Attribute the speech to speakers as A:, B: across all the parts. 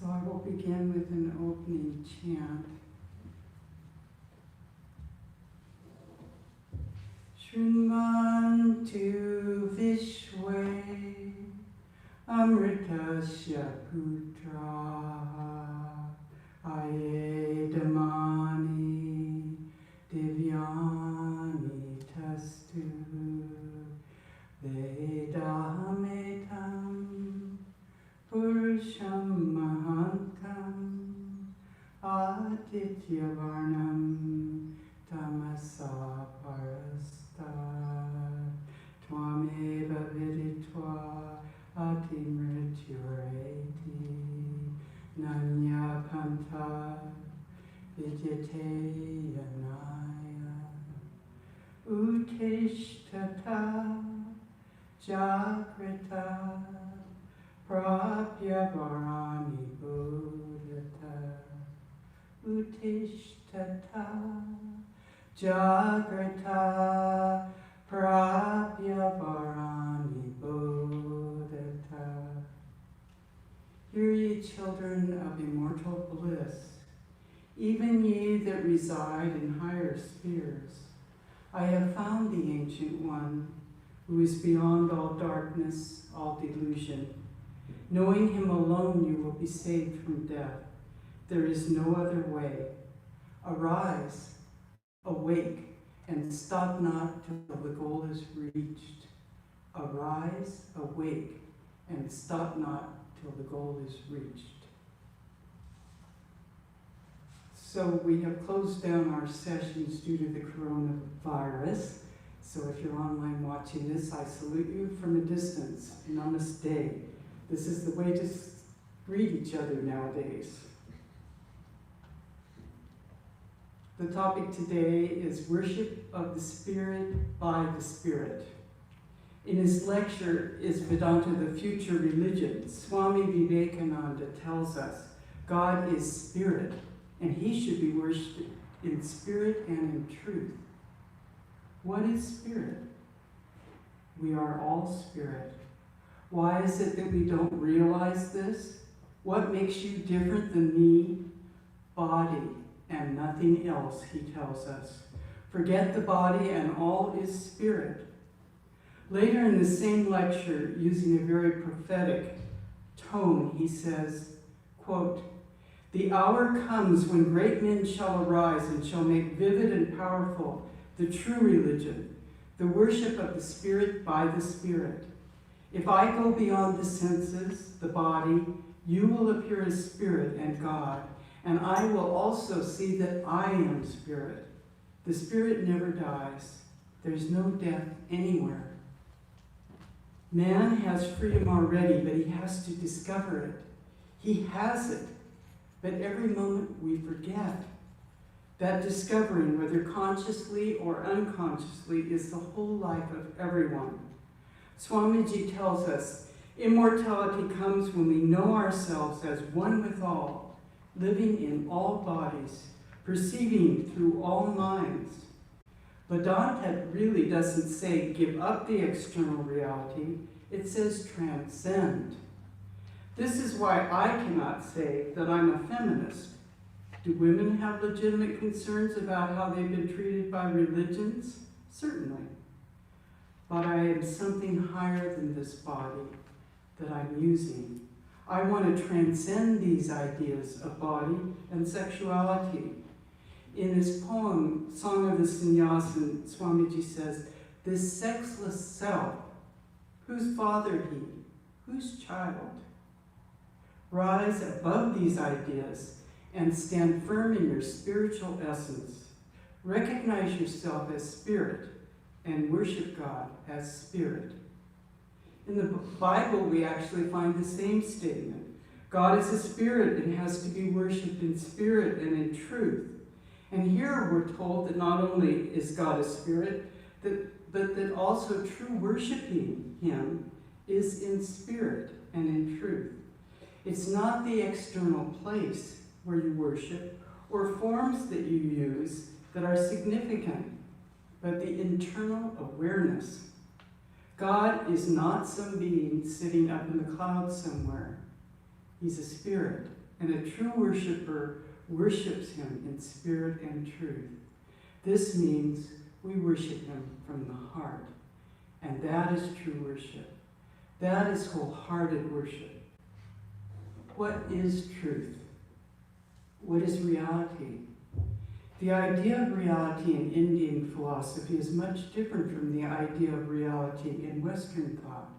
A: So I will begin with an opening chant. Shrimantu Vishwe Amritasya Putra Ayedamani Divyani Tastu Vedametam Purusham Mahantam Adityavarnam Tamasa Parastat Twameva Viditva Atimrityureti Nanya Panta Vidyateyanaya Uteshtata Jagrita Prapya Varani Buddhata Uteshtata Jagrita Prapya Varani Buddhata. Hear ye, children of immortal bliss, even ye that reside in higher spheres. I have found the Ancient One, who is beyond all darkness, all delusion. Knowing him alone, you will be saved from death. There is no other way. Arise, awake, and stop not till the goal is reached. Arise, awake, and stop not till the goal is reached. So we have closed down our sessions due to the coronavirus. So if you're online watching this, I salute you from a distance. Namaste. This is the way to greet each other nowadays. The topic today is Worship of the Spirit by the Spirit. In his lecture, Is Vedanta the Future Religion?, Swami Vivekananda tells us God is spirit, and he should be worshipped in spirit and in truth. What is spirit? We are all spirit. Why is it that we don't realize this? What makes you different than me? Body and nothing else, he tells us. Forget the body and all is spirit. Later in the same lecture, using a very prophetic tone, he says, quote, "The hour comes when great men shall arise and shall make vivid and powerful the true religion, the worship of the Spirit by the Spirit. If I go beyond the senses, the body, you will appear as Spirit and God, and I will also see that I am Spirit. The Spirit never dies. There's no death anywhere. Man has freedom already, but he has to discover it. He has it, but every moment we forget. That discovering, whether consciously or unconsciously, is the whole life of everyone. Swamiji tells us, immortality comes when we know ourselves as one with all, living in all bodies, perceiving through all minds. Vedanta really doesn't say give up the external reality, it says transcend. This is why I cannot say that I'm a feminist. Do women have legitimate concerns about how they've been treated by religions? Certainly. But I am something higher than this body that I'm using. I want to transcend these ideas of body and sexuality. In his poem, Song of the Sannyasin, Swamiji says, this sexless self, whose father he, whose child? Rise above these ideas and stand firm in your spiritual essence. Recognize yourself as spirit and worship God as spirit. In the Bible, we actually find the same statement. God is a spirit and has to be worshipped in spirit and in truth. And here we're told that not only is God a spirit, but that also true worshiping him is in spirit and in truth. It's not the external place where you worship or forms that you use that are significant, but the internal awareness. God is not some being sitting up in the clouds somewhere. He's a spirit, and a true worshiper worships him in spirit and truth. This means we worship him from the heart, and that is true worship. That is wholehearted worship. What is truth? What is reality? The idea of reality in Indian philosophy is much different from the idea of reality in Western thought.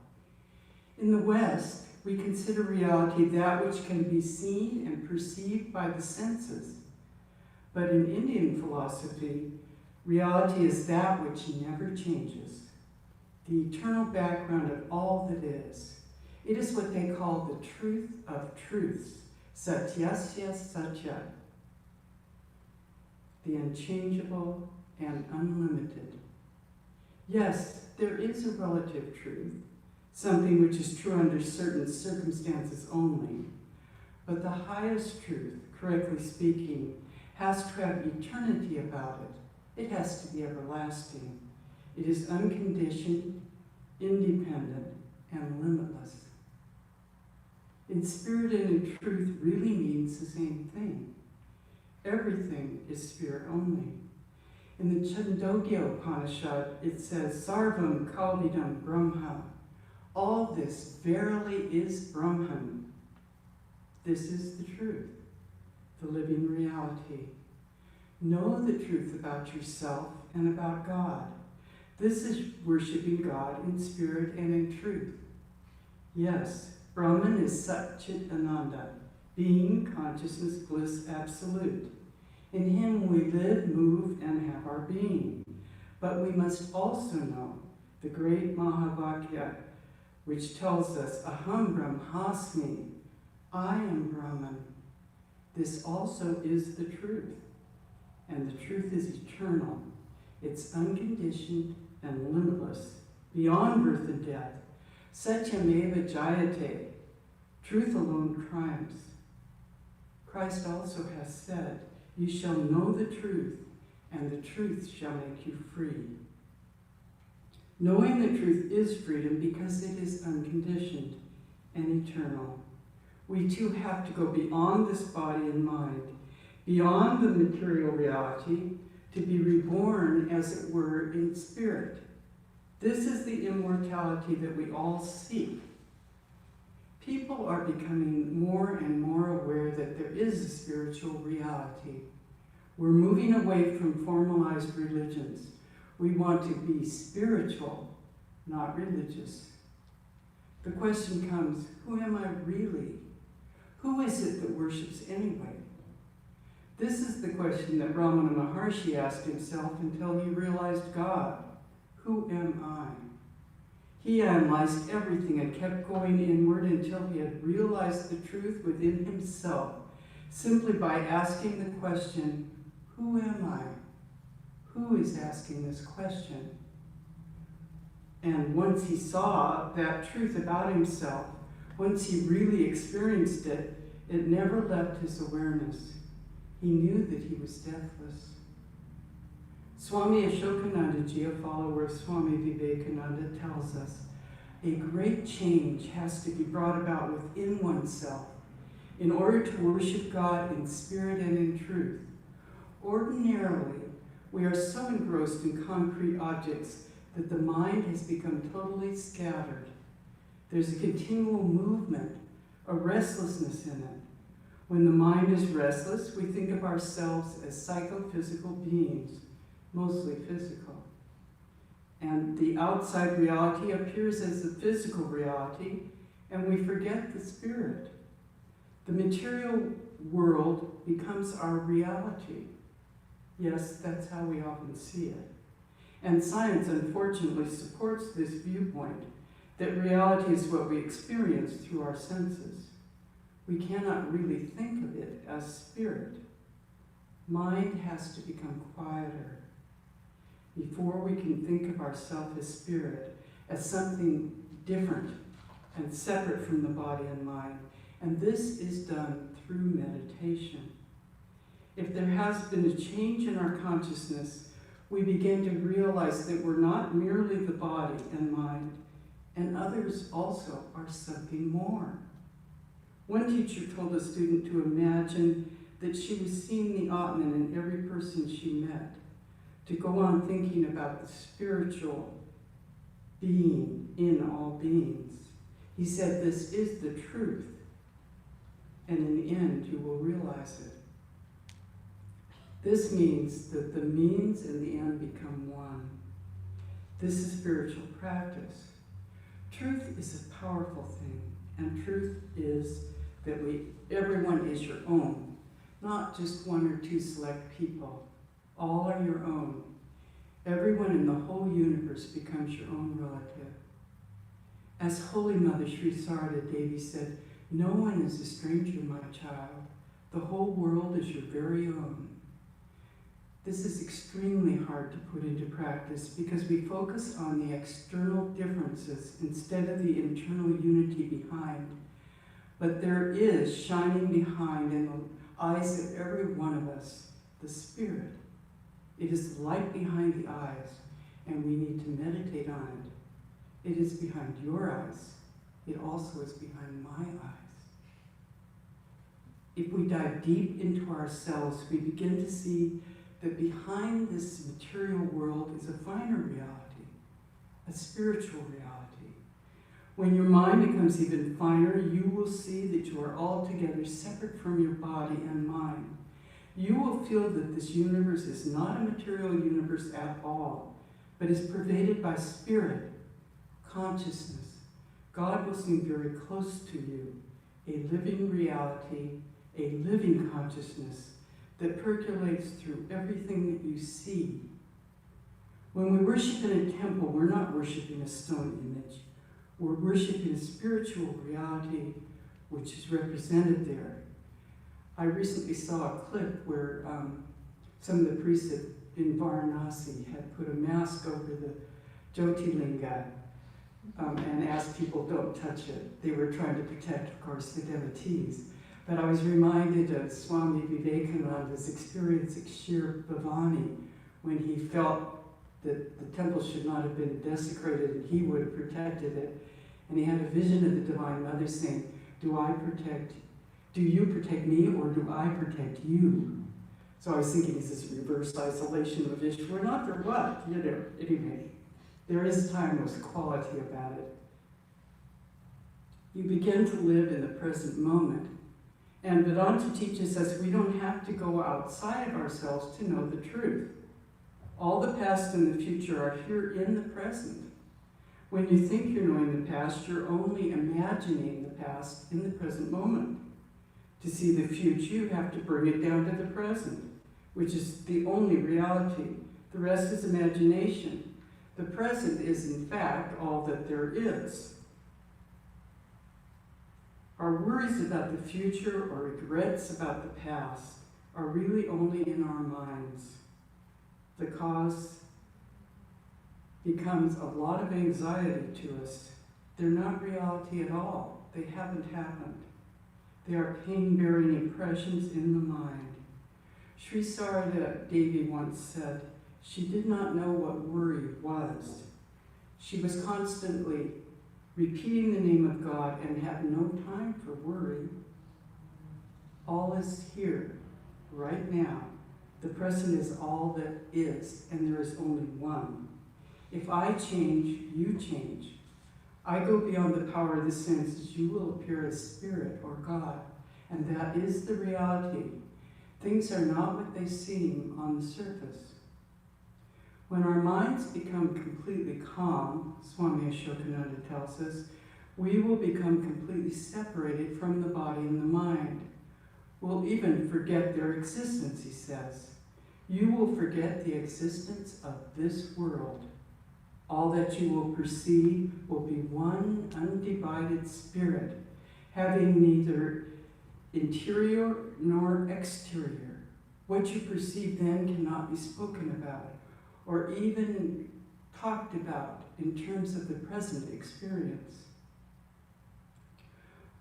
A: In the West, we consider reality that which can be seen and perceived by the senses. But in Indian philosophy, reality is that which never changes, the eternal background of all that is. It is what they call the truth of truths, satyasya satya, the unchangeable and unlimited. Yes, there is a relative truth, something which is true under certain circumstances only, but the highest truth, correctly speaking, has to have eternity about it. It has to be everlasting. It is unconditioned, independent, and limitless. In spirit and in truth really means the same thing. Everything is spirit only. In the Chandogya Upanishad, it says, Sarvam Kalvidam Brahma. All this verily is Brahman. This is the truth, the living reality. Know the truth about yourself and about God. This is worshiping God in spirit and in truth. Yes, Brahman is Sat Chit Ananda, being, consciousness, bliss, absolute. In him we live, move, and have our being. But we must also know the great Mahavakya, which tells us, Aham Brahmasmi, I am Brahman. This also is the truth. And the truth is eternal. It's unconditioned and limitless, beyond birth and death. Satyameva Jayate, truth alone triumphs. Christ also has said, you shall know the truth, and the truth shall make you free. Knowing the truth is freedom because it is unconditioned and eternal. We too have to go beyond this body and mind, beyond the material reality, to be reborn, as it were, in spirit. This is the immortality that we all seek. People are becoming more and more aware that there is a spiritual reality. We're moving away from formalized religions. We want to be spiritual, not religious. The question comes, who am I really? Who is it that worships anyway? This is the question that Ramana Maharshi asked himself until he realized God. Who am I? He analyzed everything and kept going inward until he had realized the truth within himself, simply by asking the question, who am I? Who is asking this question? And once he saw that truth about himself, once he really experienced it, it never left his awareness. He knew that he was deathless. Swami Ashokanandaji, a follower of Swami Vivekananda, tells us a great change has to be brought about within oneself in order to worship God in spirit and in truth. Ordinarily, we are so engrossed in concrete objects that the mind has become totally scattered. There's a continual movement, a restlessness in it. When the mind is restless, we think of ourselves as psychophysical beings, mostly physical. And the outside reality appears as the physical reality, and we forget the spirit. The material world becomes our reality. Yes, that's how we often see it. And science, unfortunately, supports this viewpoint, that reality is what we experience through our senses. We cannot really think of it as spirit. Mind has to become quieter before we can think of ourselves as spirit, as something different and separate from the body and mind. And this is done through meditation. If there has been a change in our consciousness, we begin to realize that we're not merely the body and mind, and others also are something more. One teacher told a student to imagine that she was seeing the Atman in every person she met, to go on thinking about the spiritual being in all beings. He said, this is the truth, and in the end you will realize it. This means that the means and the end become one. This is spiritual practice. Truth is a powerful thing, and truth is that everyone is your own, not just one or two select people. All are your own. Everyone in the whole universe becomes your own relative. As Holy Mother Sri Sarada Devi said, no one is a stranger, my child. The whole world is your very own. This is extremely hard to put into practice because we focus on the external differences instead of the internal unity behind. But there is shining behind in the eyes of every one of us, the Spirit. It is the light behind the eyes, and we need to meditate on it. It is behind your eyes. It also is behind my eyes. If we dive deep into ourselves, we begin to see that behind this material world is a finer reality, a spiritual reality. When your mind becomes even finer, you will see that you are altogether separate from your body and mind. You will feel that this universe is not a material universe at all, but is pervaded by spirit, consciousness. God will seem very close to you, a living reality, a living consciousness that percolates through everything that you see. When we worship in a temple, we're not worshiping a stone image. We're worshiping a spiritual reality which is represented there. I recently saw a clip where some of the priests in Varanasi had put a mask over the Jyotirlinga and asked people don't touch it. They were trying to protect, of course, the devotees. But I was reminded of Swami Vivekananda's experience at Shir Bhavani when he felt that the temple should not have been desecrated and he would have protected it. And he had a vision of the Divine Mother saying, do you protect me or do I protect you? So I was thinking, is this reverse isolation of Ishvara? Not for what? Anyway, there is timeless quality about it. You begin to live in the present moment. And Vedanta teaches us we don't have to go outside of ourselves to know the truth. All the past and the future are here in the present. When you think you're knowing the past, you're only imagining the past in the present moment. To see the future, you have to bring it down to the present, which is the only reality. The rest is imagination. The present is, in fact, all that there is. Our worries about the future or regrets about the past are really only in our minds. The cause becomes a lot of anxiety to us. They're not reality at all. They haven't happened. They are pain-bearing impressions in the mind. Sri Sarada Devi once said she did not know what worry was. She was constantly repeating the name of God and had no time for worry. All is here, right now. The present is all that is, and there is only one. If I change, you change. I go beyond the power of the senses, you will appear as spirit or God, and that is the reality. Things are not what they seem on the surface. When our minds become completely calm, Swami Ashokananda tells us, we will become completely separated from the body and the mind. We'll even forget their existence, he says. You will forget the existence of this world. All that you will perceive will be one undivided spirit, having neither interior nor exterior. What you perceive then cannot be spoken about, or even talked about in terms of the present experience.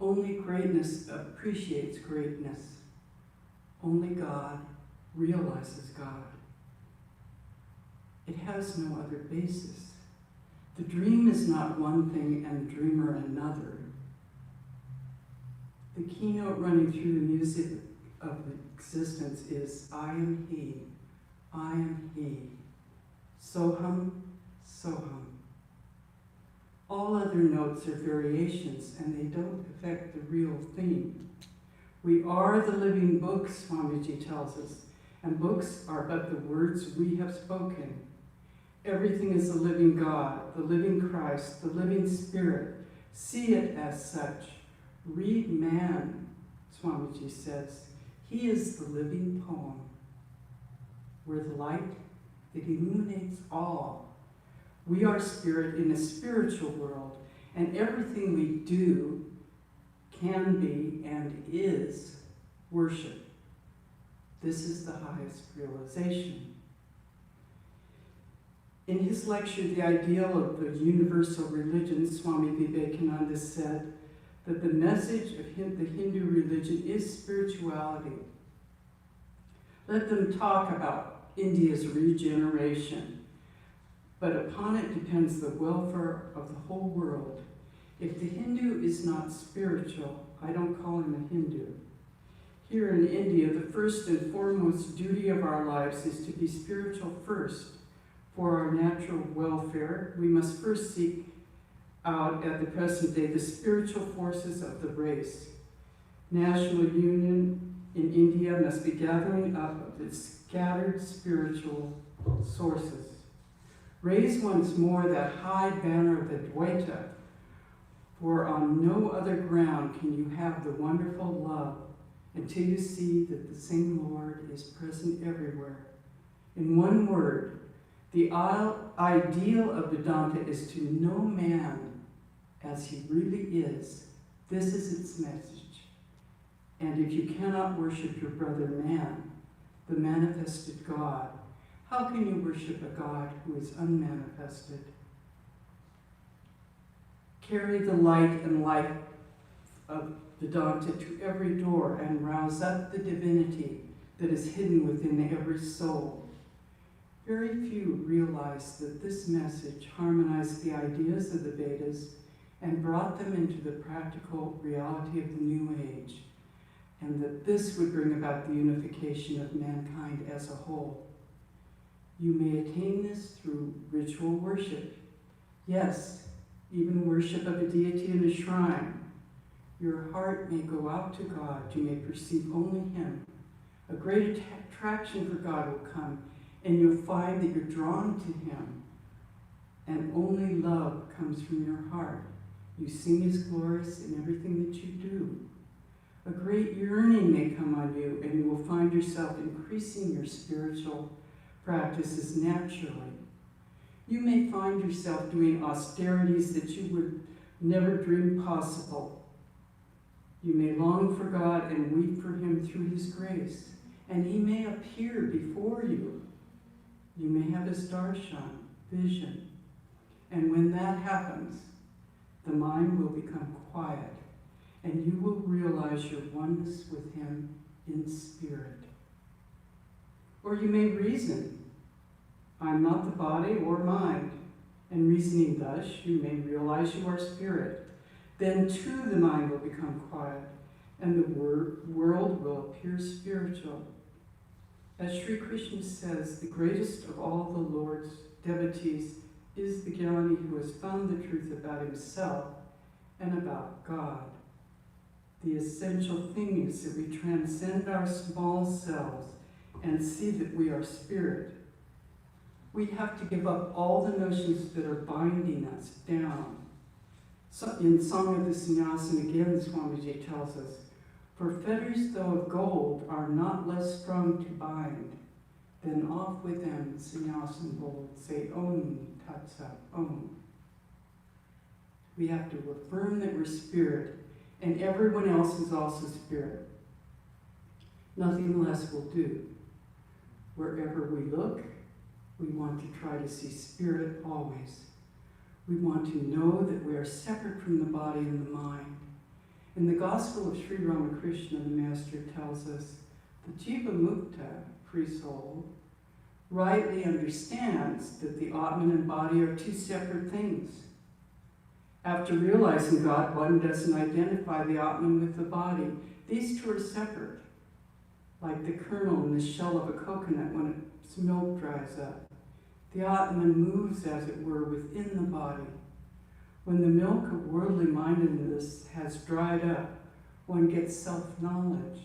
A: Only greatness appreciates greatness. Only God realizes God. It has no other basis. The dream is not one thing and the dreamer another. The keynote running through the music of existence is I am He, I am He. Soham, Soham. All other notes are variations, and they don't affect the real theme. We are the living books, Swamiji tells us, and books are but the words we have spoken. Everything is the living God, the living Christ, the living Spirit. See it as such. Read man, Swamiji says. He is the living poem. We're the light that illuminates all. We are spirit in a spiritual world, and everything we do can be and is worship. This is the highest realization. In his lecture, The Ideal of the Universal Religion, Swami Vivekananda said that the message of the Hindu religion is spirituality. Let them talk about India's regeneration, but upon it depends the welfare of the whole world. If the Hindu is not spiritual, I don't call him a Hindu. Here in India, the first and foremost duty of our lives is to be spiritual first. For our natural welfare, we must first seek out at the present day the spiritual forces of the race. National union in India must be gathering up of its scattered spiritual sources. Raise once more that high banner of Advaita, for on no other ground can you have the wonderful love until you see that the same Lord is present everywhere. In one word, the ideal of Vedanta is to know man as he really is. This is its message. And if you cannot worship your brother man, the manifested God, how can you worship a God who is unmanifested? Carry the light and life of Vedanta to every door and rouse up the divinity that is hidden within every soul. Very few realize that this message harmonized the ideas of the Vedas and brought them into the practical reality of the New Age, and that this would bring about the unification of mankind as a whole. You may attain this through ritual worship. Yes, even worship of a deity in a shrine. Your heart may go out to God. You may perceive only Him. A great attraction for God will come, and you'll find that you're drawn to Him. And only love comes from your heart. You sing His glories in everything that you do. A great yearning may come on you, and you will find yourself increasing your spiritual practices naturally. You may find yourself doing austerities that you would never dream possible. You may long for God and weep for Him through His grace, and He may appear before you. You may have His darshan, vision, and when that happens, the mind will become quiet, and you will realize your oneness with Him in spirit. Or you may reason, I'm not the body or mind, and reasoning thus, you may realize you are spirit. Then too the mind will become quiet, and the world will appear spiritual. As Sri Krishna says, the greatest of all the Lord's devotees is the Jnani who has found the truth about himself and about God. The essential thing is that we transcend our small selves and see that we are spirit. We have to give up all the notions that are binding us down. So in Song of the Sannyasin, again, Swamiji tells us, for fetters, though of gold, are not less strong to bind. Then off with them, Sannyasin bold, say Om Tat Sat Om. We have to affirm that we're spirit, and everyone else is also spirit. Nothing less will do. Wherever we look, we want to try to see spirit always. We want to know that we are separate from the body and the mind. In the Gospel of Sri Ramakrishna, the Master tells us, the Jiva Mukta, free soul, rightly understands that the Atman and body are two separate things. After realizing God, one doesn't identify the Atman with the body. These two are separate, like the kernel in the shell of a coconut when its milk dries up. The Atman moves, as it were, within the body. When the milk of worldly mindedness has dried up, one gets self-knowledge.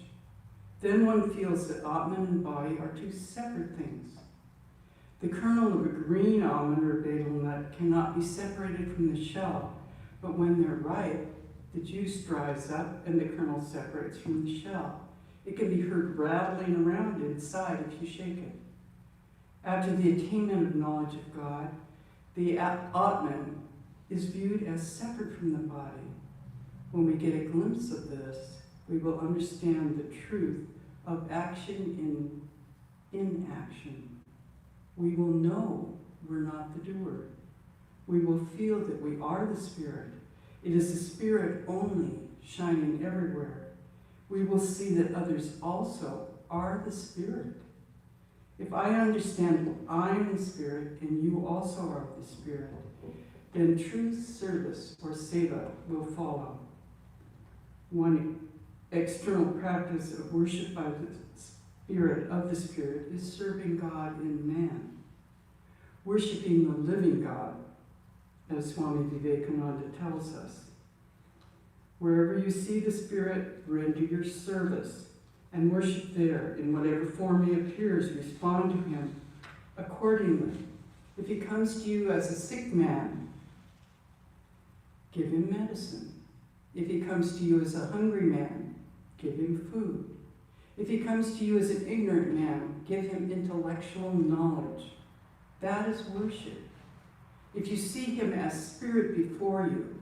A: Then one feels that Atman and body are two separate things. The kernel of a green almond or betel nut cannot be separated from the shell, but when they're ripe, the juice dries up and the kernel separates from the shell. It can be heard rattling around inside if you shake it. After the attainment of knowledge of God, the Atman is viewed as separate from the body. When we get a glimpse of this, we will understand the truth of action in inaction. We will know we're not the doer. We will feel that we are the Spirit. It is the Spirit only, shining everywhere. We will see that others also are the Spirit. If I understand that I'm the Spirit and you also are the Spirit, then true service or seva will follow. One external practice of worship by the Spirit of the Spirit is serving God in man, worshiping the living God, as Swami Vivekananda tells us. Wherever you see the Spirit, render your service and worship there. In whatever form he appears, respond to him accordingly. If he comes to you as a sick man, give him medicine. If he comes to you as a hungry man, give him food. If he comes to you as an ignorant man, give him intellectual knowledge. That is worship. If you see him as Spirit before you,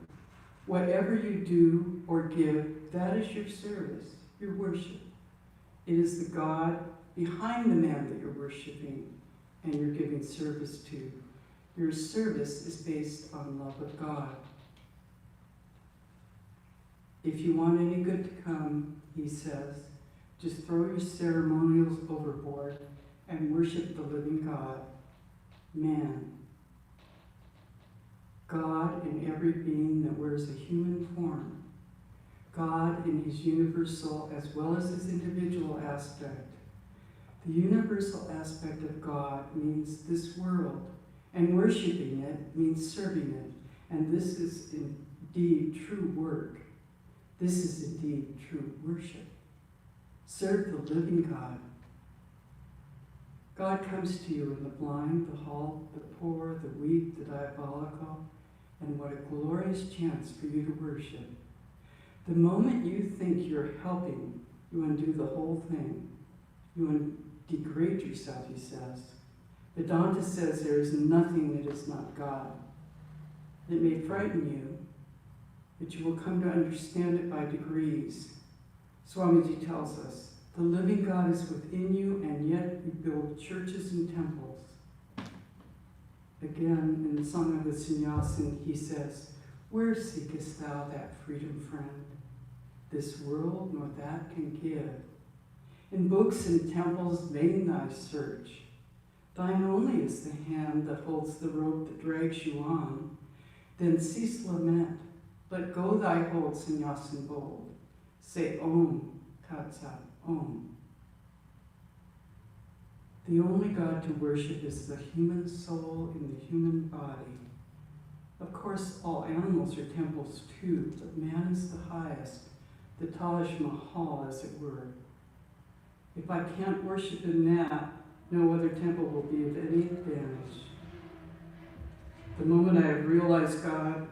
A: whatever you do or give, that is your service, your worship. It is the God behind the man that you're worshiping and you're giving service to. Your service is based on love of God. If you want any good to come, he says, just throw your ceremonials overboard and worship the living God, man. God in every being that wears a human form. God in his universal as well as his individual aspect. The universal aspect of God means this world, and worshiping it means serving it. And this is indeed true work. This is indeed true worship. Serve the living God. God comes to you in the blind, the halt, the poor, the weak, the diabolical, and what a glorious chance for you to worship. The moment you think you're helping, you undo the whole thing. You degrade yourself, he says. Vedanta says there is nothing that is not God. It may frighten you, but you will come to understand it by degrees. Swamiji tells us, the living God is within you, and yet you build churches and temples. Again, in the Song of the Sannyasin, he says, where seekest thou that freedom, friend? This world nor that can give. In books and temples vain thy search. Thine only is the hand that holds the rope that drags you on. Then cease lament. Let go thy hold, Sannyasin bold. Say Om, Tat Sat, Om. The only God to worship is the human soul in the human body. Of course, all animals are temples too, but man is the highest, the Taj Mahal, as it were. If I can't worship in that, no other temple will be of any advantage. The moment I have realized God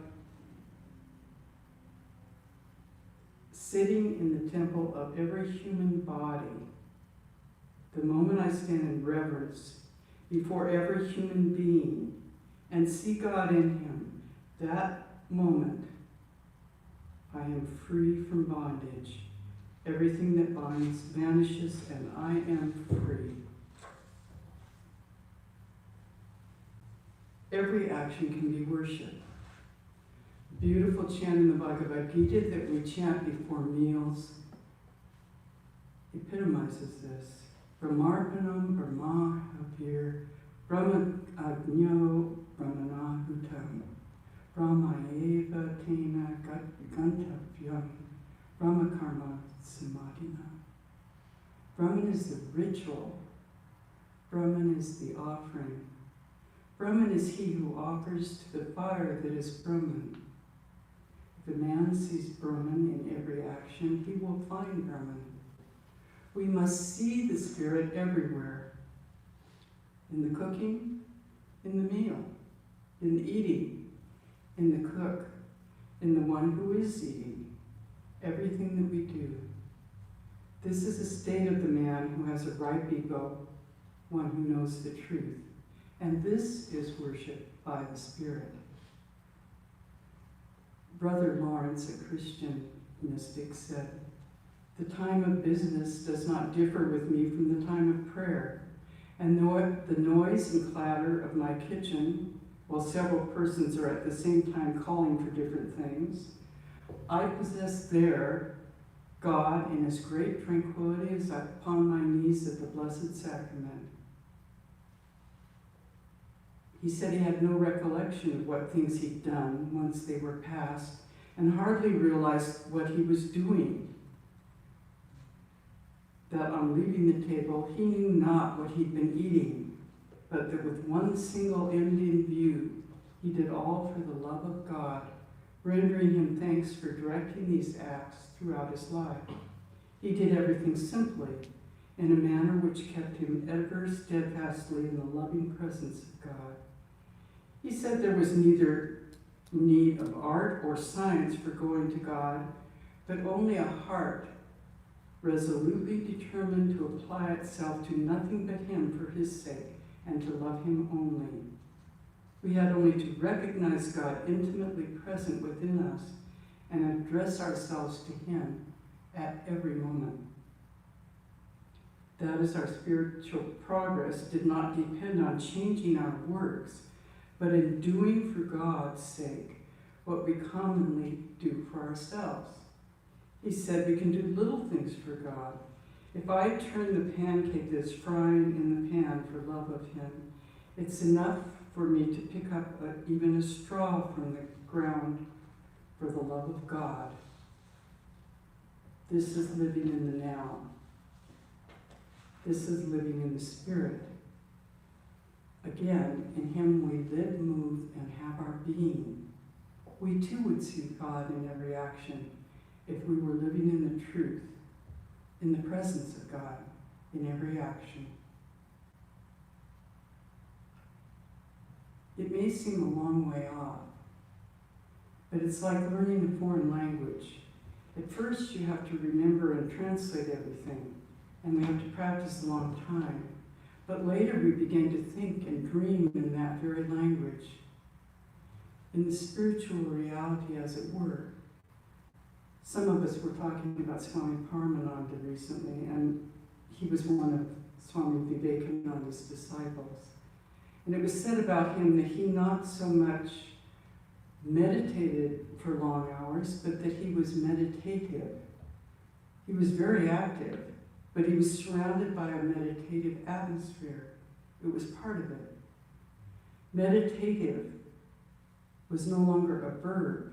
A: sitting in the temple of every human body, the moment I stand in reverence before every human being and see God in him, that moment I am free from bondage. Everything that binds vanishes and I am free. Every action can be worship. Beautiful chant in the Bhagavad Gita that we chant before meals epitomizes this. Brahmarpanam Brahma Hapir Brahma Agno Brahmanahutam Brahma eva tena gantavyam Brahma karma samadhina. Brahman is the ritual. Brahman is the offering. Brahman is he who offers to the fire that is Brahman. If a man sees Brahman in every action, he will find Brahman. We must see the spirit everywhere. In the cooking, in the meal, in the eating, in the cook, in the one who is eating, everything that we do. This is a state of the man who has a ripe ego, one who knows the truth. And this is worship by the Spirit. Brother Lawrence, a Christian mystic, said, "The time of business does not differ with me from the time of prayer, and the noise and clatter of my kitchen, while several persons are at the same time calling for different things, I possess there God in his great tranquility as I upon my knees at the Blessed Sacrament." He said he had no recollection of what things he'd done once they were past, and hardly realized what he was doing. That on leaving the table, he knew not what he'd been eating, but that with one single end in view, he did all for the love of God, rendering him thanks for directing these acts throughout his life. He did everything simply, in a manner which kept him ever steadfastly in the loving presence of God. He said there was neither need of art or science for going to God, but only a heart resolutely determined to apply itself to nothing but him for his sake and to love him only. We had only to recognize God intimately present within us and address ourselves to him at every moment. That is, our spiritual progress did not depend on changing our works, but in doing for God's sake what we commonly do for ourselves. He said we can do little things for God. If I turn the pancake that's frying in the pan for love of him, it's enough for me to pick up even a straw from the ground for the love of God. This is living in the now. This is living in the Spirit. Again, in him we live, move, and have our being. We too would see God in every action if we were living in the truth, in the presence of God, in every action. It may seem a long way off, but it's like learning a foreign language. At first, you have to remember and translate everything, and we have to practice a long time. But later, we begin to think and dream in that very language, in the spiritual reality, as it were. Some of us were talking about Swami Paramananda recently, and he was one of Swami Vivekananda's disciples. And it was said about him that he not so much meditated for long hours, but that he was meditative. He was very active, but he was surrounded by a meditative atmosphere. It was part of it. Meditative was no longer a verb,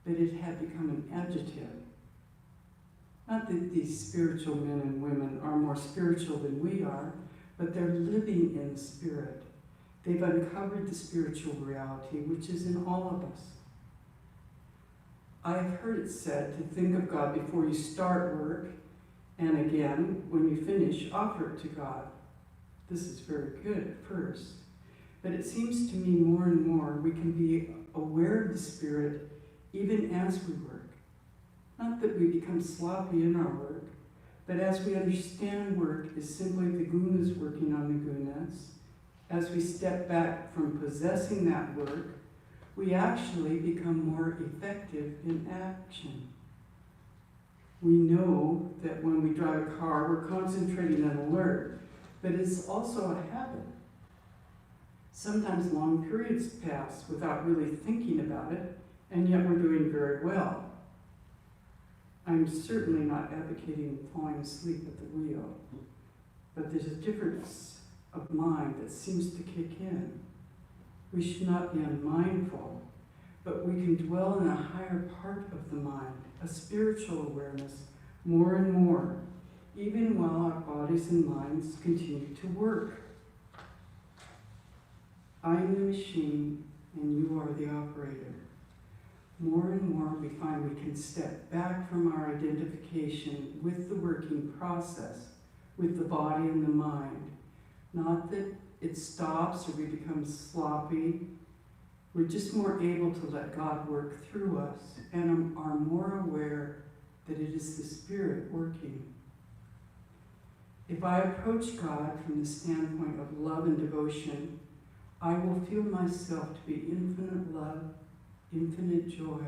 A: but it had become an adjective. Not that these spiritual men and women are more spiritual than we are, but they're living in the Spirit. They've uncovered the spiritual reality which is in all of us. I have heard it said to think of God before you start work, and again, when you finish, offer it to God. This is very good at first, but it seems to me more and more we can be aware of the Spirit even as we work. Not that we become sloppy in our work, but as we understand work is simply the gunas working on the gunas, as we step back from possessing that work, we actually become more effective in action. We know that when we drive a car, we're concentrating and alert, but it's also a habit. Sometimes long periods pass without really thinking about it, and yet we're doing very well. I'm certainly not advocating falling asleep at the wheel, but there's a difference of mind that seems to kick in. We should not be unmindful, but we can dwell in a higher part of the mind, a spiritual awareness, more and more, even while our bodies and minds continue to work. I am the machine, and you are the operator. More and more we find we can step back from our identification with the working process, with the body and the mind. Not that it stops or we become sloppy. We're just more able to let God work through us and are more aware that it is the Spirit working. If I approach God from the standpoint of love and devotion, I will feel myself to be infinite love, infinite joy,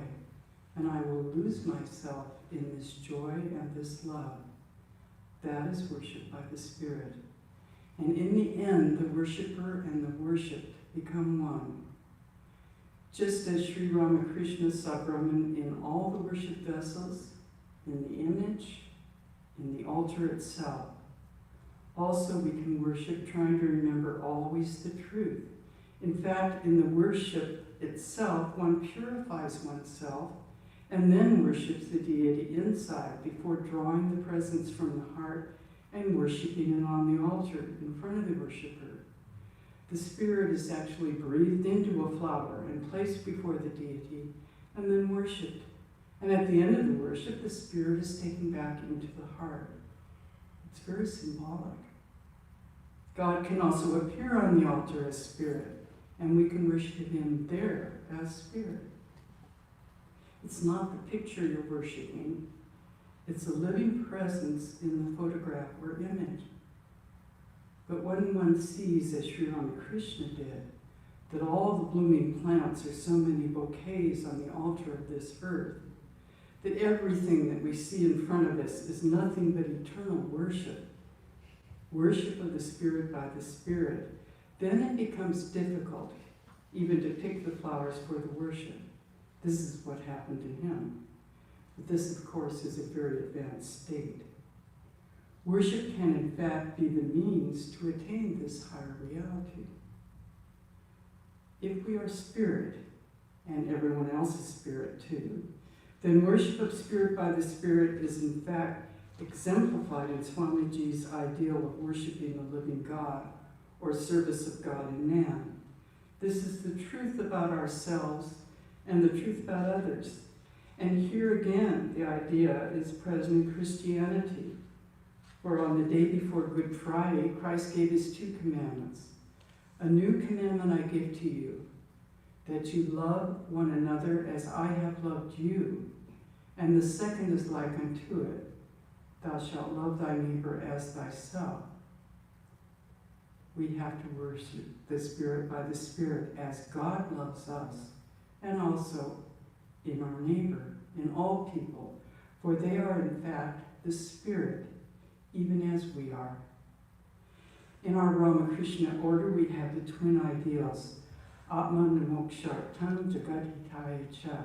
A: and I will lose myself in this joy and this love. That is worship by the Spirit. And in the end, the worshiper and the worshipped become one. Just as Sri Ramakrishna saw Brahman in all the worship vessels, in the image, in the altar itself. Also, we can worship trying to remember always the truth. In fact, in the worship itself, one purifies oneself and then worships the deity inside before drawing the presence from the heart and worshiping it on the altar in front of the worshiper. The Spirit is actually breathed into a flower and placed before the deity and then worshipped. And at the end of the worship, the Spirit is taken back into the heart. It's very symbolic. God can also appear on the altar as Spirit, and we can worship Him there as Spirit. It's not the picture you're worshiping. It's a living presence in the photograph or image. But when one sees, as Sri Ramakrishna did, that all the blooming plants are so many bouquets on the altar of this earth, that everything that we see in front of us is nothing but eternal worship, worship of the Spirit by the Spirit, then it becomes difficult even to pick the flowers for the worship. This is what happened to him. But this, of course, is a very advanced state. Worship can, in fact, be the means to attain this higher reality. If we are Spirit, and everyone else is Spirit too, then worship of Spirit by the Spirit is, in fact, exemplified in Swamiji's ideal of worshiping the living God, or service of God in man. This is the truth about ourselves and the truth about others. And here again, the idea is present in Christianity. For on the day before Good Friday, Christ gave His 2 commandments. A new commandment I give to you, that you love one another as I have loved you. And the second is like unto it, thou shalt love thy neighbor as thyself. We have to worship the Spirit by the Spirit as God loves us, and also in our neighbor, in all people, for they are in fact the Spirit, even as we are. In our Ramakrishna order, we have the twin ideals, Atman Mokshartam Jagadhitaya Cha,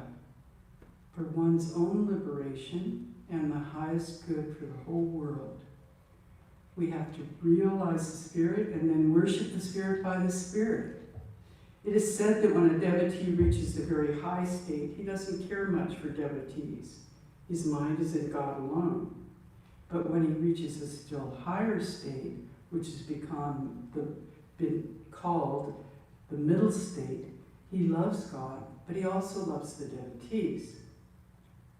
A: for one's own liberation and the highest good for the whole world. We have to realize the Spirit and then worship the Spirit by the Spirit. It is said that when a devotee reaches a very high state, he doesn't care much for devotees. His mind is in God alone. But when he reaches a still higher state, which has been called the middle state, he loves God, but he also loves the devotees.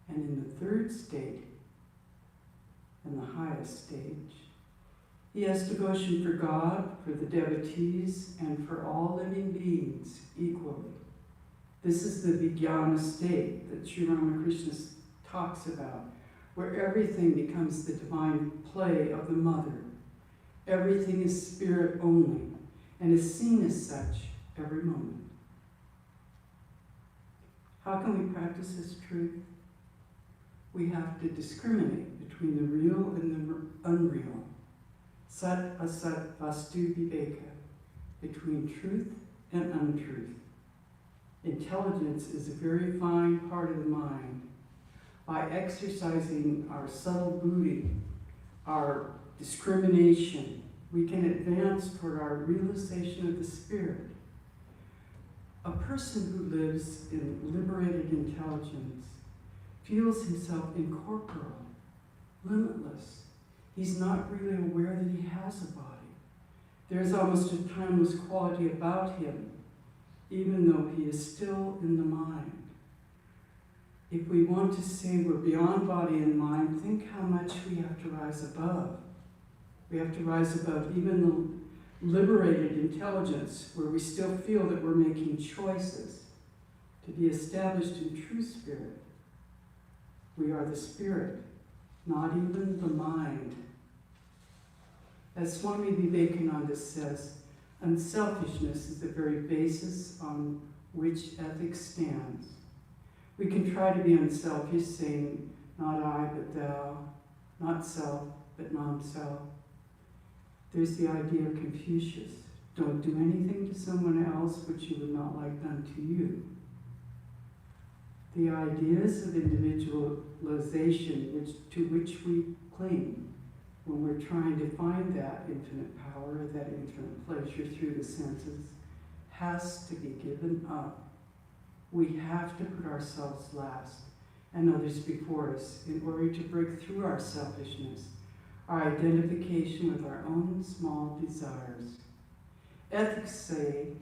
A: And in the third state, in the highest stage, he has devotion for God, for the devotees, and for all living beings equally. This is the Vijnana state that Sri Ramakrishna talks about, where everything becomes the divine play of the mother. Everything is spirit only, and is seen as such every moment. How can we practice this truth? We have to discriminate between the real and the unreal. Sat asat vastu viveka, between truth and untruth. Intelligence is a very fine part of the mind. By exercising our subtle buddhi, our discrimination, we can advance toward our realization of the Spirit. A person who lives in liberated intelligence feels himself incorporeal, limitless. He's not really aware that he has a body. There's almost a timeless quality about him, even though he is still in the mind. If we want to say we're beyond body and mind, think how much we have to rise above. We have to rise above even the liberated intelligence, where we still feel that we're making choices to be established in true spirit. We are the spirit, not even the mind. As Swami Vivekananda says, unselfishness is the very basis on which ethics stands. We can try to be unselfish, saying, not I, but thou, not self, but non-self. There's the idea of Confucius. Don't do anything to someone else which you would not like done to you. The ideas of individualization to which we cling when we're trying to find that infinite power, that infinite pleasure through the senses, has to be given up. We have to put ourselves last and others before us in order to break through our selfishness, our identification with our own small desires. Ethics say,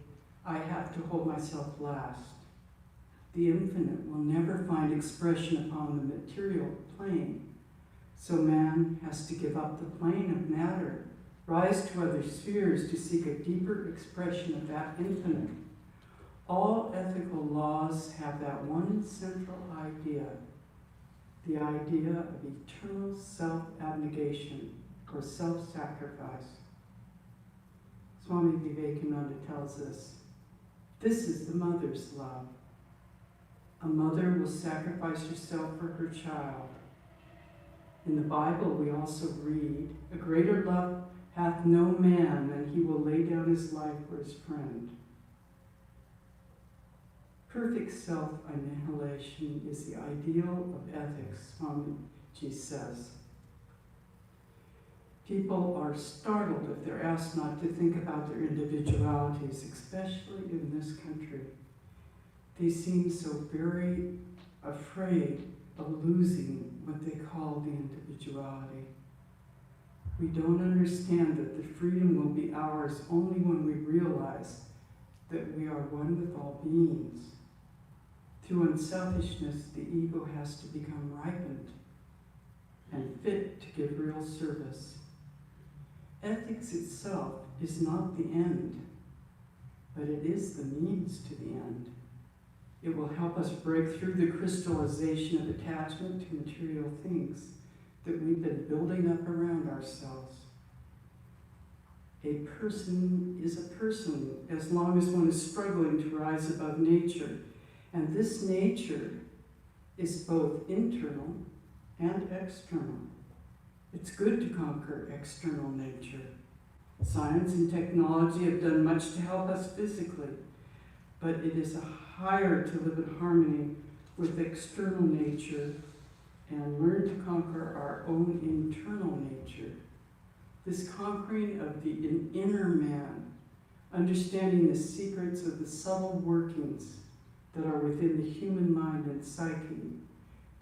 A: I have to hold myself last. The infinite will never find expression upon the material plane, so man has to give up the plane of matter, rise to other spheres to seek a deeper expression of that infinite. All ethical laws have that one central idea, the idea of eternal self-abnegation or self-sacrifice. Swami Vivekananda tells us, this is the mother's love. A mother will sacrifice herself for her child. In the Bible, we also read, a greater love hath no man than he will lay down his life for his friend. Perfect self-annihilation is the ideal of ethics, Swamiji says. People are startled if they're asked not to think about their individualities, especially in this country. They seem so very afraid of losing what they call the individuality. We don't understand that the freedom will be ours only when we realize that we are one with all beings. Through unselfishness, the ego has to become ripened and fit to give real service. Ethics itself is not the end, but it is the means to the end. It will help us break through the crystallization of attachment to material things that we've been building up around ourselves. A person is a person as long as one is struggling to rise above nature. And this nature is both internal and external. It's good to conquer external nature. Science and technology have done much to help us physically, but it is higher to live in harmony with external nature and learn to conquer our own internal nature. This conquering of the inner man, understanding the secrets of the subtle workings that are within the human mind and psyche,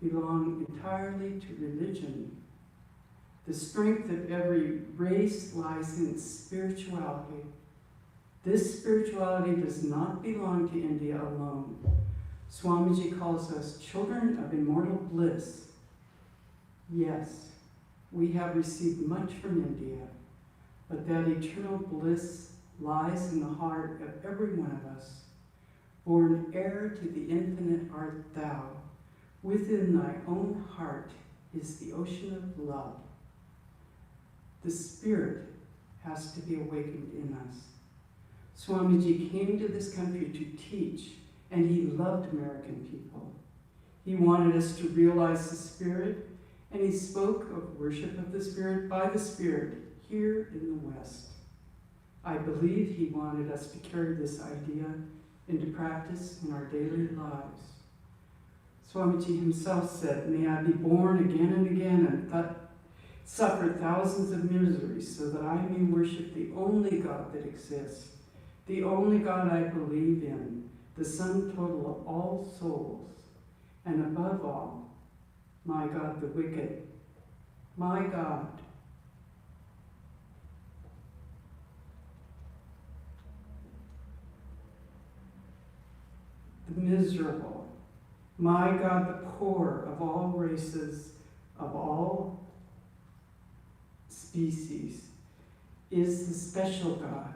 A: belong entirely to religion. The strength of every race lies in spirituality. This spirituality does not belong to India alone. Swamiji calls us children of immortal bliss. Yes, we have received much from India, but that eternal bliss lies in the heart of every one of us. Born heir to the infinite art thou. Within thy own heart is the ocean of love. The spirit has to be awakened in us. Swamiji came to this country to teach, and he loved American people. He wanted us to realize the spirit, and he spoke of worship of the spirit by the spirit here in the West. I believe he wanted us to carry this idea into practice in our daily lives. Swamiji himself said, may I be born again and again and suffer thousands of miseries so that I may worship the only God that exists, the only God I believe in, the sum total of all souls, and above all, my God the wicked, my God. The miserable, my God the poor of all races, of all species, is the special God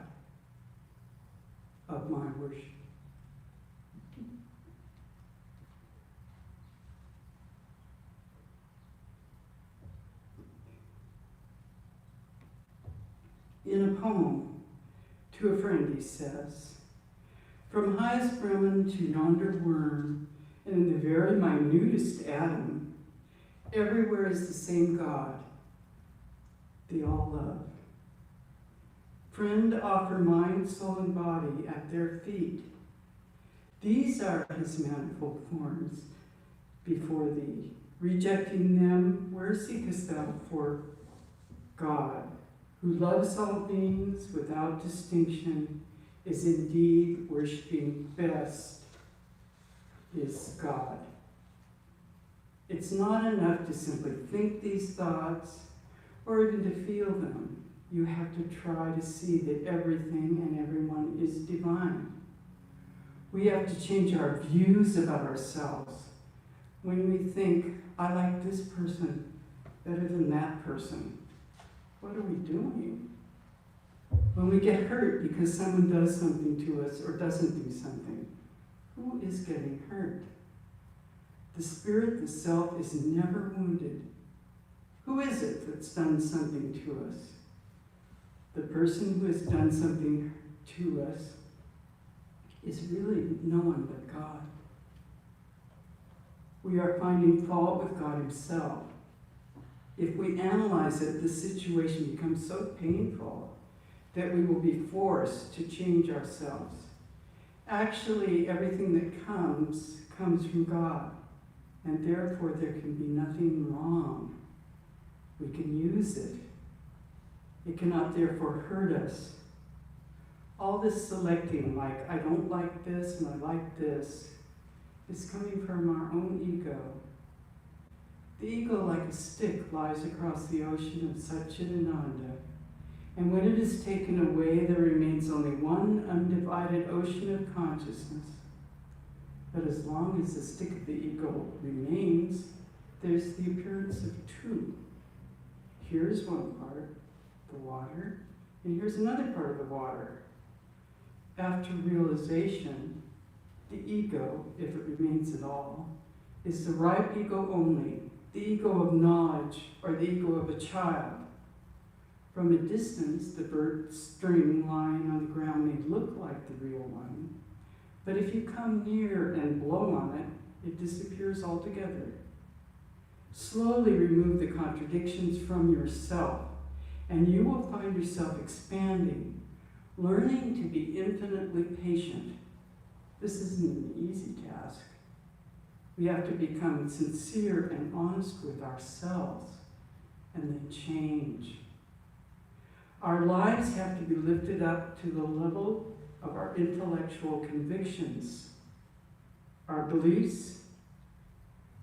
A: of my worship. In a poem to a friend, he says, "From highest Brahman to yonder worm, and in the very minutest atom, everywhere is the same God they all love. Friend, offer mind, soul, and body at their feet. These are his manifold forms before thee. Rejecting them, where seekest thou for God, who loves all beings without distinction, is indeed worshiping best is God." It's not enough to simply think these thoughts or even to feel them. You have to try to see that everything and everyone is divine. We have to change our views about ourselves. When we think, I like this person better than that person, what are we doing? When we get hurt because someone does something to us or doesn't do something, who is getting hurt? The spirit, the self, is never wounded. Who is it that's done something to us? The person who has done something to us is really no one but God. We are finding fault with God himself. If we analyze it, the situation becomes so painful that we will be forced to change ourselves. Actually, everything that comes from God, and therefore there can be nothing wrong. We can use it. It cannot therefore hurt us. All this selecting, like I don't like this and I like this, is coming from our own ego. The ego, like a stick, lies across the ocean of Satchidananda. And when it is taken away, there remains only one undivided ocean of consciousness. But as long as the stick of the ego remains, there's the appearance of two. Here's one part, the water, and here's another part of the water. After realization, the ego, if it remains at all, is the right ego only, the ego of knowledge, or the ego of a child. From a distance, the bird string lying on the ground may look like the real one, but if you come near and blow on it, it disappears altogether. Slowly remove the contradictions from yourself, and you will find yourself expanding, learning to be infinitely patient. This isn't an easy task. We have to become sincere and honest with ourselves, and then change. Our lives have to be lifted up to the level of our intellectual convictions. Our beliefs,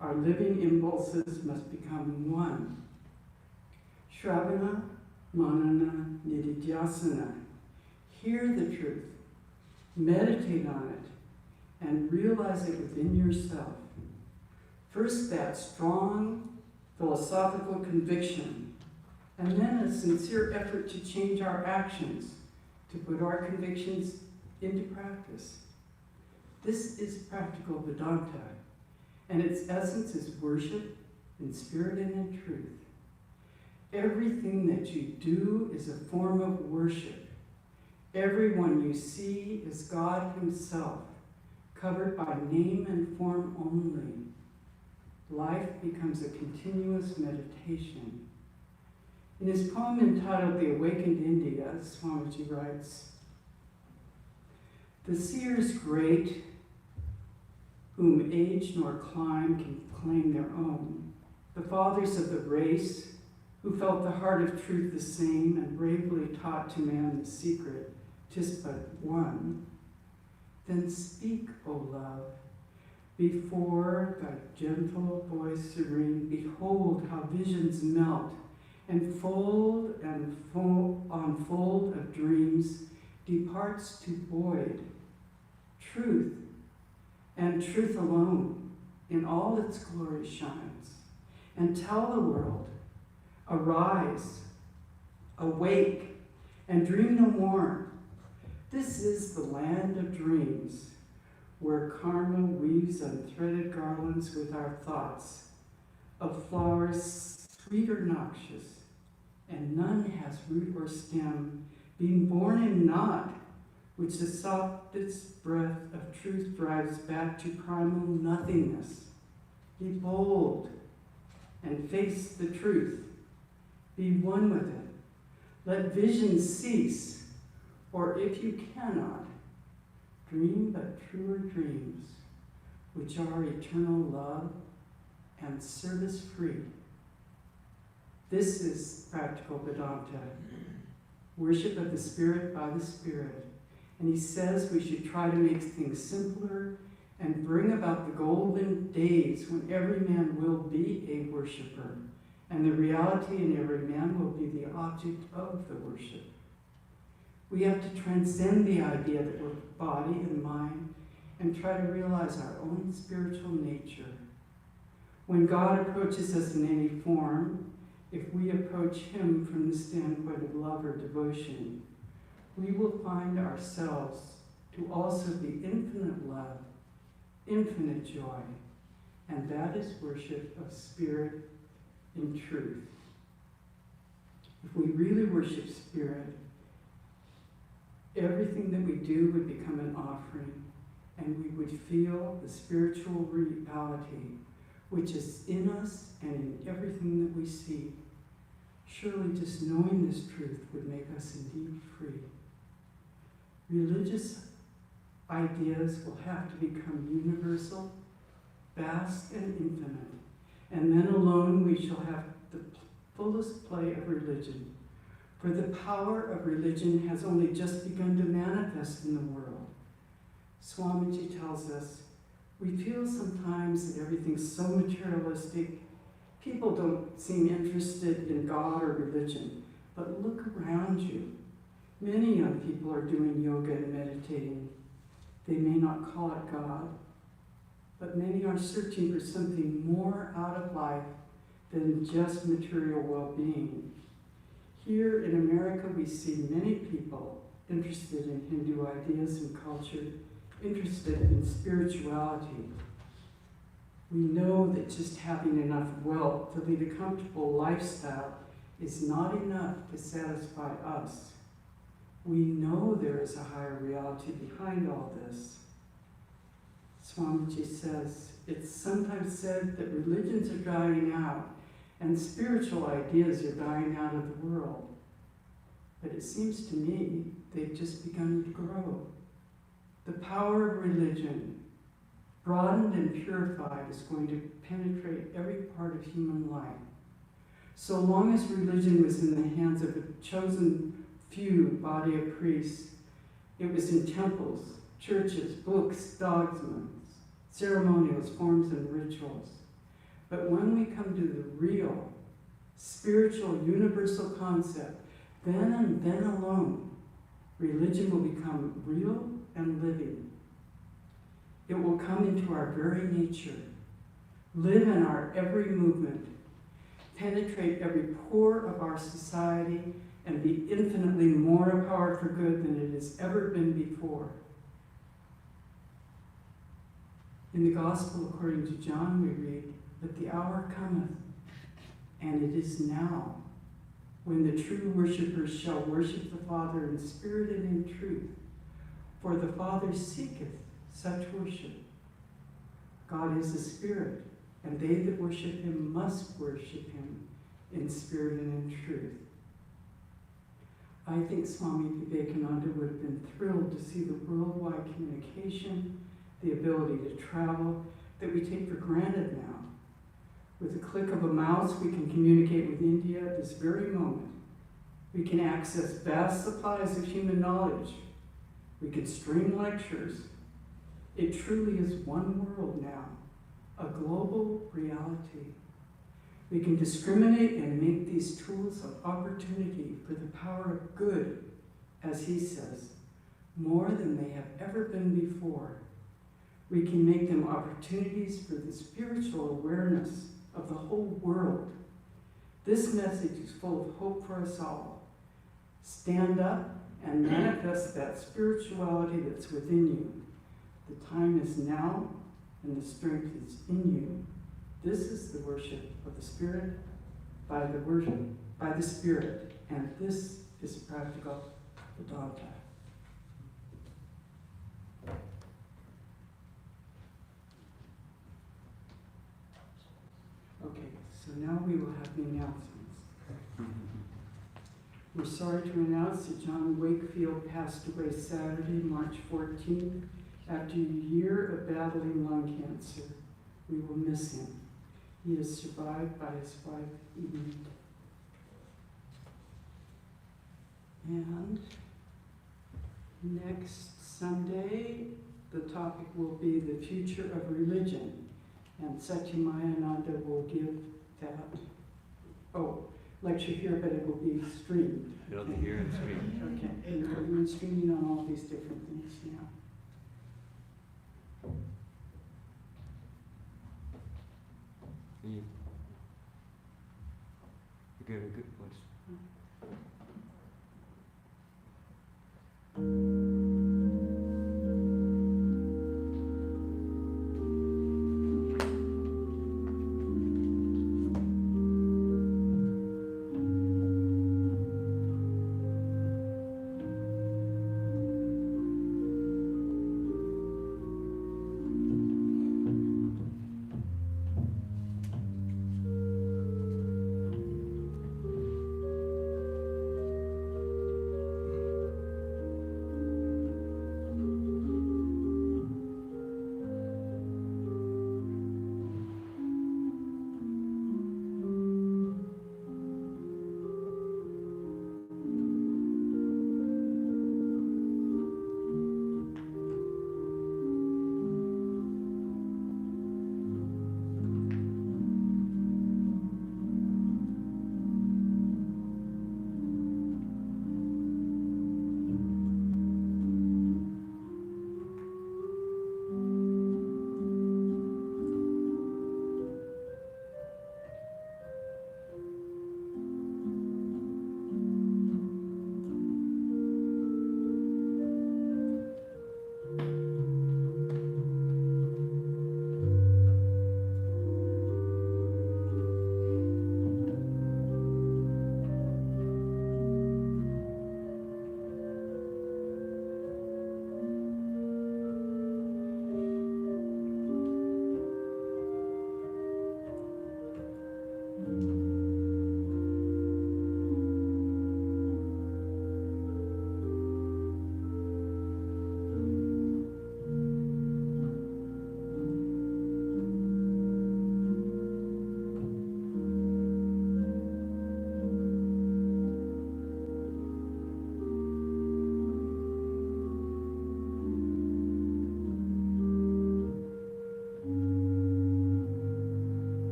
A: our living impulses must become one. Shravana, Manana, Nididhyasana. Hear the truth, meditate on it, and realize it within yourself. First, that strong philosophical conviction, and then a sincere effort to change our actions, to put our convictions into practice. This is practical Vedanta, and its essence is worship in spirit and in truth. Everything that you do is a form of worship. Everyone you see is God himself, covered by name and form only. Life becomes a continuous meditation. In his poem entitled The Awakened India, Swamiji writes, "The seers great, whom age nor clime can claim their own, the fathers of the race, who felt the heart of truth the same and bravely taught to man the secret, 'tis but one, Then speak, O love, before thy gentle voice serene. Behold how visions melt, and fold on fold of dreams departs to void. Truth, and truth alone, in all its glory shines. And tell the world, arise, awake, and dream no more. This is the land of dreams, where karma weaves unthreaded garlands with our thoughts, of flowers sweet or noxious, and none has root or stem, being born in naught, which the softest breath of truth drives back to primal nothingness. Be bold and face the truth. Be one with it. Let vision cease, or if you cannot, dream but truer dreams, which are eternal love and service free. This is practical Vedanta, worship of the Spirit by the Spirit. And he says we should try to make things simpler and bring about the golden days when every man will be a worshiper, and the reality in every man will be the object of the worship. We have to transcend the idea that we're body and mind and try to realize our own spiritual nature. When God approaches us in any form, if we approach him from the standpoint of love or devotion, we will find ourselves to also be infinite love, infinite joy, and that is worship of spirit in truth. If we really worship spirit, everything that we do would become an offering, and we would feel the spiritual reality which is in us and in everything that we see. Surely just knowing this truth would make us indeed free. Religious ideas will have to become universal, vast and infinite, and then alone we shall have the fullest play of religion. For the power of religion has only just begun to manifest in the world. Swamiji tells us, we feel sometimes that everything's so materialistic, people don't seem interested in God or religion, but look around you. Many young people are doing yoga and meditating. They may not call it God, but many are searching for something more out of life than just material well-being. Here in America, we see many people interested in Hindu ideas and culture, interested in spirituality. We know that just having enough wealth to lead a comfortable lifestyle is not enough to satisfy us. We know there is a higher reality behind all this. Swamiji says, it's sometimes said that religions are dying out and spiritual ideas are dying out of the world. But it seems to me they've just begun to grow. The power of religion, broadened and purified, is going to penetrate every part of human life. So long as religion was in the hands of a chosen few body of priests, it was in temples, churches, books, dogmas, ceremonials, forms, and rituals. But when we come to the real, spiritual, universal concept, then and then alone, religion will become real and living. It will come into our very nature, live in our every movement, penetrate every pore of our society, and be infinitely more a power for good than it has ever been before. In the Gospel according to John we read, "But the hour cometh, and it is now, when the true worshippers shall worship the Father in spirit and in truth. For the Father seeketh such worship. God is a spirit, and they that worship him must worship him in spirit and in truth." I think Swami Vivekananda would have been thrilled to see the worldwide communication, the ability to travel, that we take for granted now. With a click of a mouse, we can communicate with India at this very moment. We can access vast supplies of human knowledge. We can stream lectures. It truly is one world now, a global reality. We can discriminate and make these tools of opportunity for the power of good, as he says, more than they have ever been before. We can make them opportunities for the spiritual awareness of the whole world. This message is full of hope for us all. Stand up and manifest that spirituality that's within you. The time is now, and the strength is in you. This is the worship of the Spirit by the Spirit, and this is practical Vedanta. Okay, so now we will have the announcements. We're sorry to announce that John Wakefield passed away Saturday, March 14th, after a year of battling lung cancer. We will miss him. He is survived by his wife, Edith. And next Sunday, the topic will be the future of religion. And Satchimayananda will give that, lecture here, but it will be streamed.
B: It'll be here and streamed.
A: Okay, and we're doing streaming on all these different things now.
B: You got a good voice.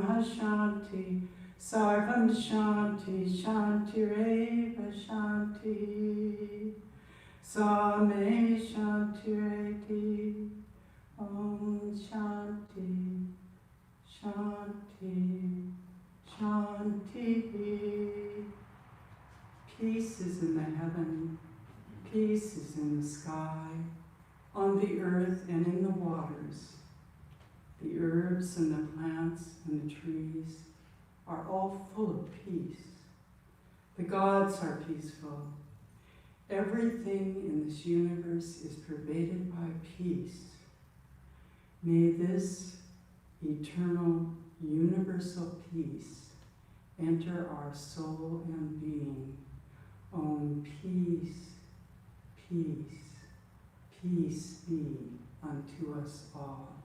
A: Brahma Shanti, Sarvam Shanti, Shantireva Shanti, Same Shantireti, Om Shanti, Shanti, Shanti. Peace is in the heaven, peace is in the sky, on the earth and in the waters. The herbs and the plants and the trees are all full of peace. The gods are peaceful. Everything in this universe is pervaded by peace. May this eternal, universal peace enter our soul and being. Om, peace, peace, peace be unto us all.